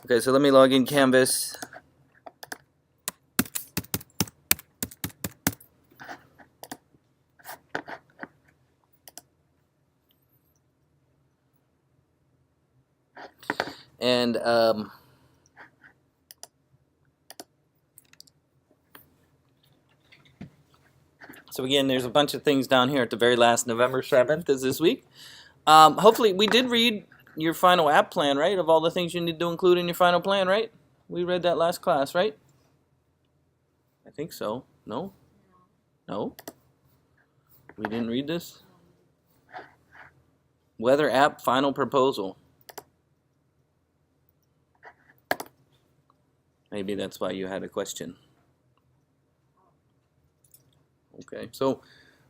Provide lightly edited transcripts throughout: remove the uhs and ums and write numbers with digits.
Okay, so let me log in Canvas. And so again, there's a bunch of things down here at the very last. November 7th is this week. Hopefully, we did read your final app plan, right? Of all the things you need to include in your final plan, right? We read that last class, right? I think so. No? No? We didn't read this? Weather app final proposal. Maybe that's why you had a question. Okay, so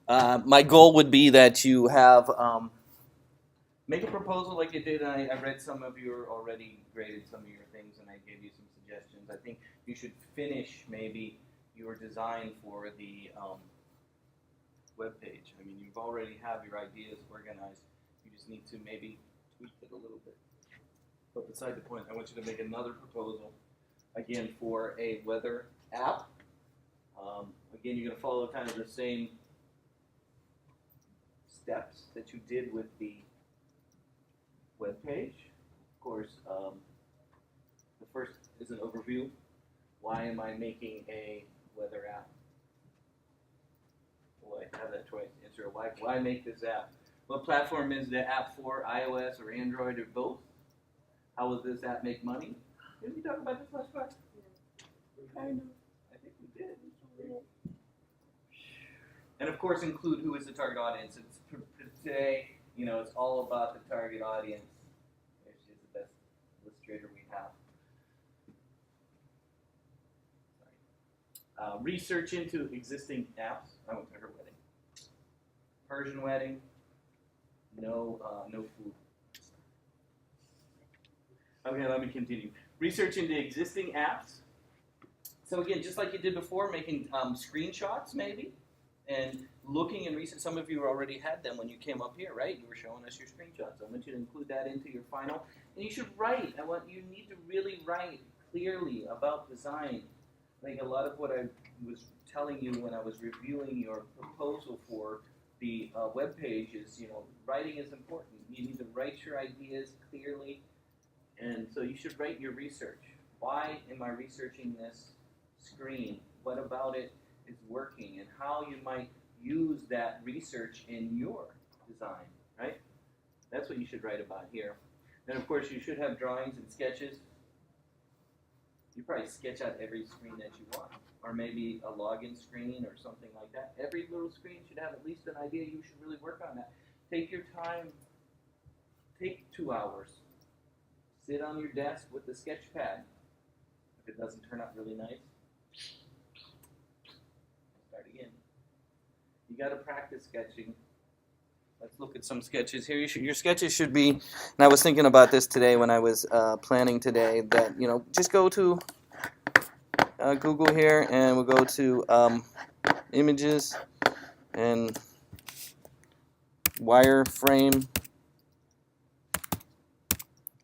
my goal would be that you have make a proposal like you did. I read some of your already graded some of your things, and I gave you some suggestions. I think you should finish maybe your design for the web page. I mean, you've already have your ideas organized. You just need to maybe tweak it a little bit. But beside the point, I want you to make another proposal again for a weather app. Again, you're going to follow kind of the same steps that you did with the web page. Of course, the first is an overview. Why am I making a weather app? Well, I have that choice. Answer why make this app? What platform is the app for? iOS or Android or both? How will this app make money? Did we talk about this last class? Kind of. I think we did. And of course, include who is the target audience. It's today, you know, it's all about the target audience, which is the best illustrator we have. Research into existing apps. I went to her wedding. Persian wedding. No food. Okay, let me continue. Research into existing apps. So again, just like you did before, making screenshots maybe, and looking and research. Some of you already had them when you came up here, right? You were showing us your screenshots. I want you to include that into your final. And you should write. You need to really write clearly about design. I think a lot of what I was telling you when I was reviewing your proposal for the web page is, you know, writing is important. You need to write your ideas clearly. And so you should write your research. Why am I researching this screen? What about it is working, and how you might use that research in your design, right? That's what you should write about here. And of course, you should have drawings and sketches. You probably sketch out every screen that you want, or maybe a login screen or something like that. Every little screen should have at least an idea. You should really work on that. Take your time. Take 2 hours. Sit on your desk with the sketch pad. If it doesn't turn out really nice, start again. You got to practice sketching. Let's look at some sketches here. Your sketches should be, and I was thinking about this today when I was planning today, that, you know, just go to Google here, and we'll go to images and wireframe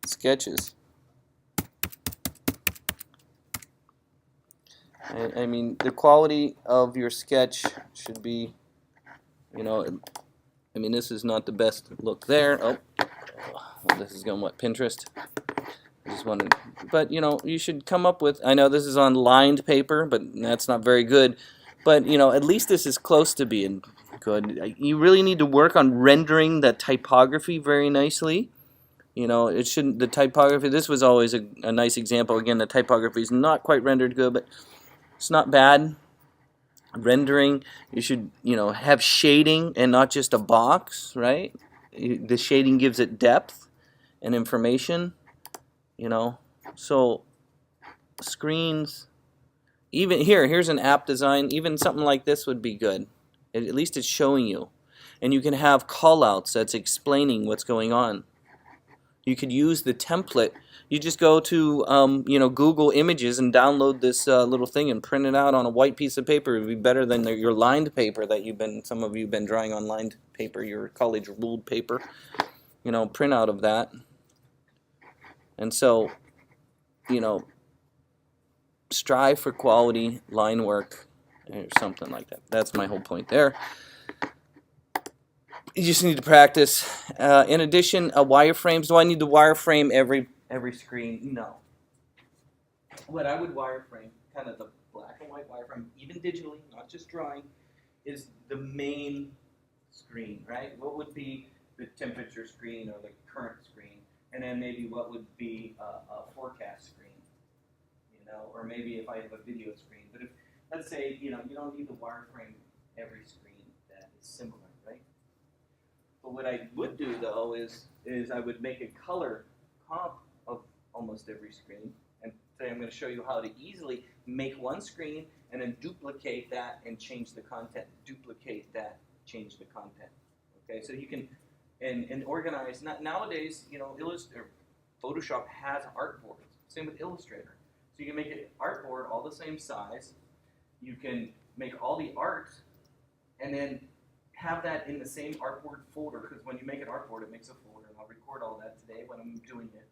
sketches. I mean, the quality of your sketch should be, you know, I mean, this is not the best look there. Oh, well, this is going what, Pinterest? I just wanted, but you know, you should come up with. I know this is on lined paper, but that's not very good. But you know, at least this is close to being good. You really need to work on rendering the typography very nicely. You know, it shouldn't. The typography. This was always a nice example. Again, the typography is not quite rendered good, but it's not bad. Rendering, you should, you know, have shading and not just a box, right? The shading gives it depth and information, you know. So screens, even here's an app design. Even something like this would be good. At least it's showing you, and you can have call-outs that's explaining what's going on. You could use the template. You just go to you know, Google Images and download this little thing and print it out on a white piece of paper. It would be better than your lined paper that some of you have been drawing on lined paper, your college ruled paper. You know, print out of that. And so you know, strive for quality line work or something like that. That's my whole point there. You just need to practice. In addition, wireframes. Do I need to wireframe every screen? No. What I would wireframe, kind of the black and white wireframe, even digitally, not just drawing, is the main screen, right? What would be the temperature screen or the current screen, and then maybe what would be a forecast screen, you know, or maybe if I have a video screen. But if, let's say, you know, you don't need to wireframe every screen that is similar, right? But what I would do though is I would make a color comp of almost every screen. And today I'm going to show you how to easily make one screen and then duplicate that and change the content. Duplicate that, change the content. Okay, so you can and organize. Nowadays, you know, Photoshop has artboards. Same with Illustrator. So you can make an artboard all the same size. You can make all the art and then have that in the same artboard folder, because when you make an artboard, it makes a folder, and I'll record all that today when I'm doing it.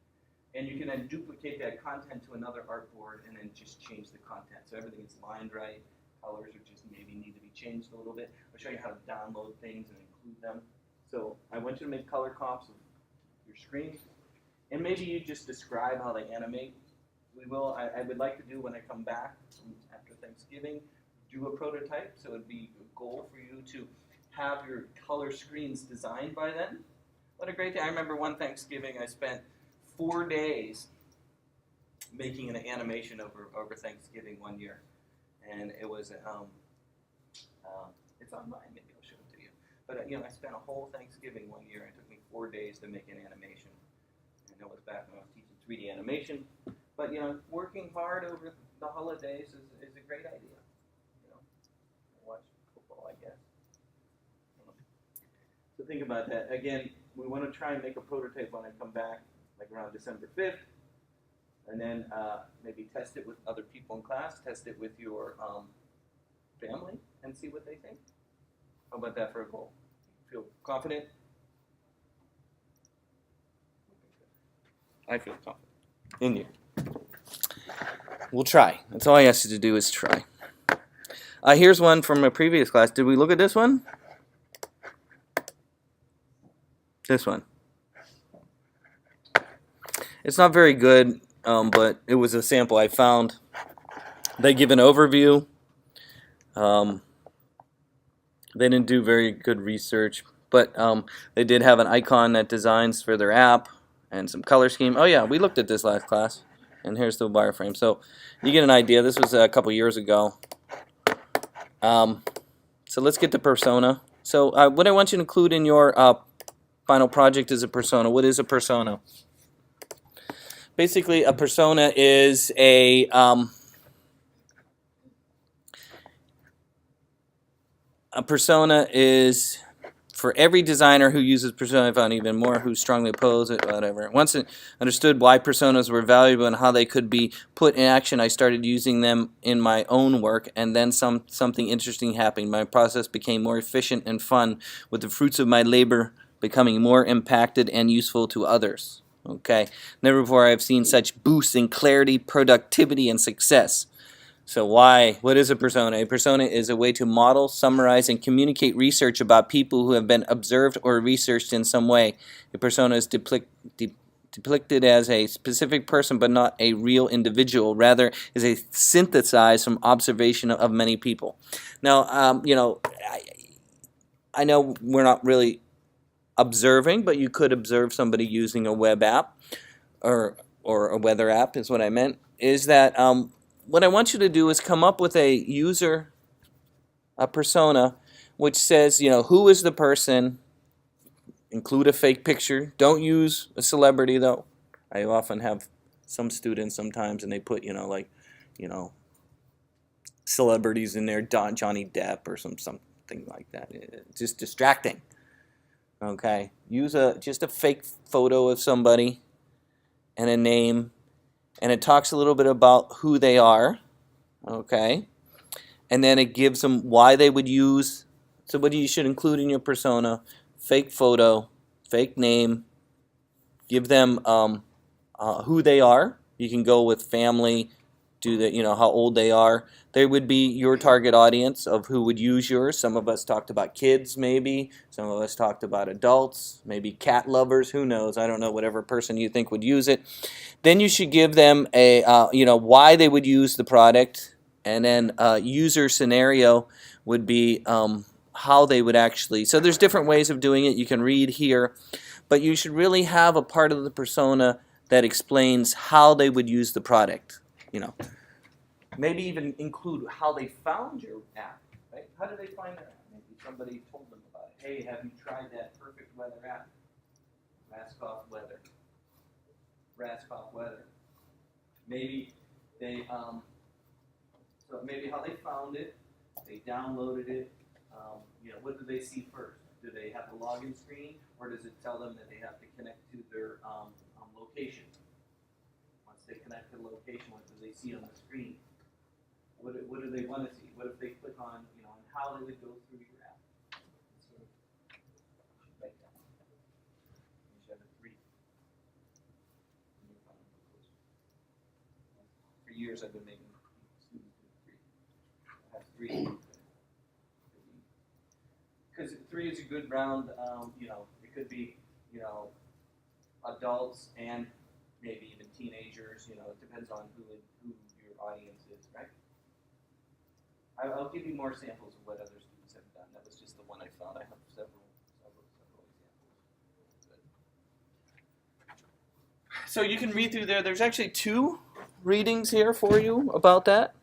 And you can then duplicate that content to another artboard and then just change the content. So everything is lined right, colors are just maybe need to be changed a little bit. I'll show you how to download things and include them. So I want you to make color comps of your screen, and maybe you just describe how they animate. I would like to do, when I come back after Thanksgiving, do a prototype. So it'd be a goal for you to have your color screens designed by then. What a great day. I remember one Thanksgiving I spent 4 days making an animation over Thanksgiving one year. And it was, it's online, maybe I'll show it to you. But you know, I spent a whole Thanksgiving one year, and it took me 4 days to make an animation. And that was back when I was teaching 3D animation. But you know, working hard over the holidays is a great idea. You know, watch football, I guess. So think about that. Again, we want to try and make a prototype when I come back, like around December 5th. And then maybe test it with other people in class, test it with your family, and see what they think. How about that for a goal? Feel confident? I feel confident. In you. We'll try. That's all I asked you to do is try. Here's one from a previous class. Did we look at this one? This one. It's not very good, but it was a sample I found. They give an overview. They didn't do very good research, but they did have an icon that designs for their app and some color scheme. Oh yeah, we looked at this last class, and here's the wireframe. So you get an idea. This was a couple years ago. So let's get to persona. So what I want you to include in your final project is a persona. What is a persona? Basically, a persona is for every designer who uses persona. I found even more who strongly oppose it, whatever. Once I understood why personas were valuable and how they could be put in action, I started using them in my own work, and then something interesting happened. My process became more efficient and fun, with the fruits of my labor becoming more impacted and useful to others. Okay, never before I've seen such boosts in clarity, productivity, and success. So why? What is a persona? A persona is a way to model, summarize, and communicate research about people who have been observed or researched in some way. A persona is depicted as a specific person, but not a real individual. Rather, is a synthesized from observation of many people. Now, you know, I know we're not really observing, but you could observe somebody using a web app or a weather app is what I meant. Is that what I want you to do is come up with a user, a persona, which says, you know, who is the person, include a fake picture. Don't use a celebrity, though. I often have some students sometimes, and they put, you know, like, you know, celebrities in there, Johnny Depp or something like that. It's just distracting. Okay, use just a fake photo of somebody and a name, and it talks a little bit about who they are, okay, and then it gives them why they would use. So what you should include in your persona: fake photo, fake name. Give them who they are. You can go with family, do the, you know, how old they are. They would be your target audience of who would use yours. Some of us talked about kids, maybe. Some of us talked about adults, maybe cat lovers. Who knows? I don't know. Whatever person you think would use it. Then you should give them a, you know, why they would use the product, and then user scenario would be how they would actually. So there's different ways of doing it. You can read here, but you should really have a part of the persona that explains how they would use the product. You know. Maybe even include how they found your app, right? How did they find their app? Maybe somebody told them about it. Hey, have you tried that Perfect Weather app? Raskoff Weather. Raskoff Weather. Maybe they, so maybe how they found it, they downloaded it. You know, what do they see first? Do they have the login screen, or does it tell them that they have to connect to their location? Once they connect to the location, what do they see on the screen? What do they want to see? What if they click on, you know, and how they would go through your app? So, write that. You should have a 3. For years, I've been making students do 3. I have 3. Because 3 is a good round. You know, it could be, you know, adults and maybe even teenagers. You know, it depends on who your audience is, right? I'll give you more samples of what other students have done. That was just the one I found. I have several examples. So you can read through there. There's actually 2 readings here for you about that.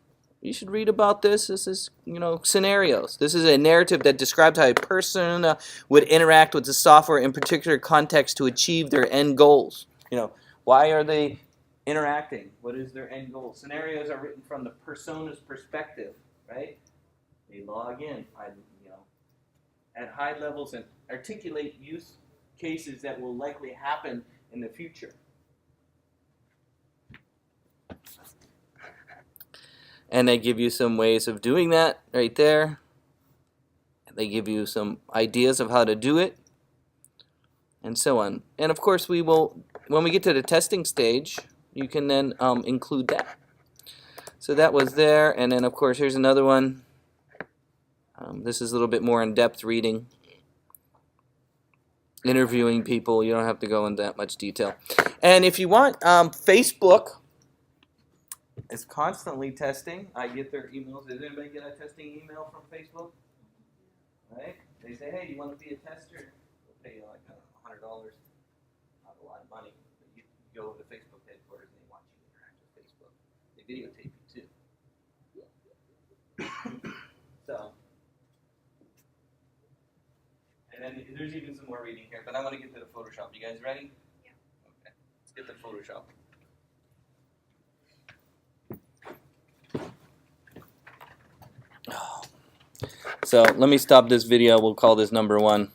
You should read about this. This is, you know, scenarios. This is a narrative that describes how a person would interact with the software in particular context to achieve their end goals. You know, why are they interacting? What is their end goal? Scenarios are written from the persona's perspective. Right? They log in, you know, at high levels and articulate use cases that will likely happen in the future. And they give you some ways of doing that right there. They give you some ideas of how to do it, and so on. And of course, we will, when we get to the testing stage, you can then include that. So that was there, and then of course here's another one. This is a little bit more in-depth reading. Interviewing people, you don't have to go into that much detail. And if you want, Facebook is constantly testing. I get their emails. Does anybody get a testing email from Facebook? Right? They say, hey, you want to be a tester? We'll pay you like $100. Not a lot of money. But you go over to Facebook headquarters and they want you to interact with Facebook. They videotape you too. So, and then there's even some more reading here, but I want to get to the Photoshop. You guys ready? Yeah. Okay. Let's get to Photoshop. So let me stop this video. We'll call this number 1.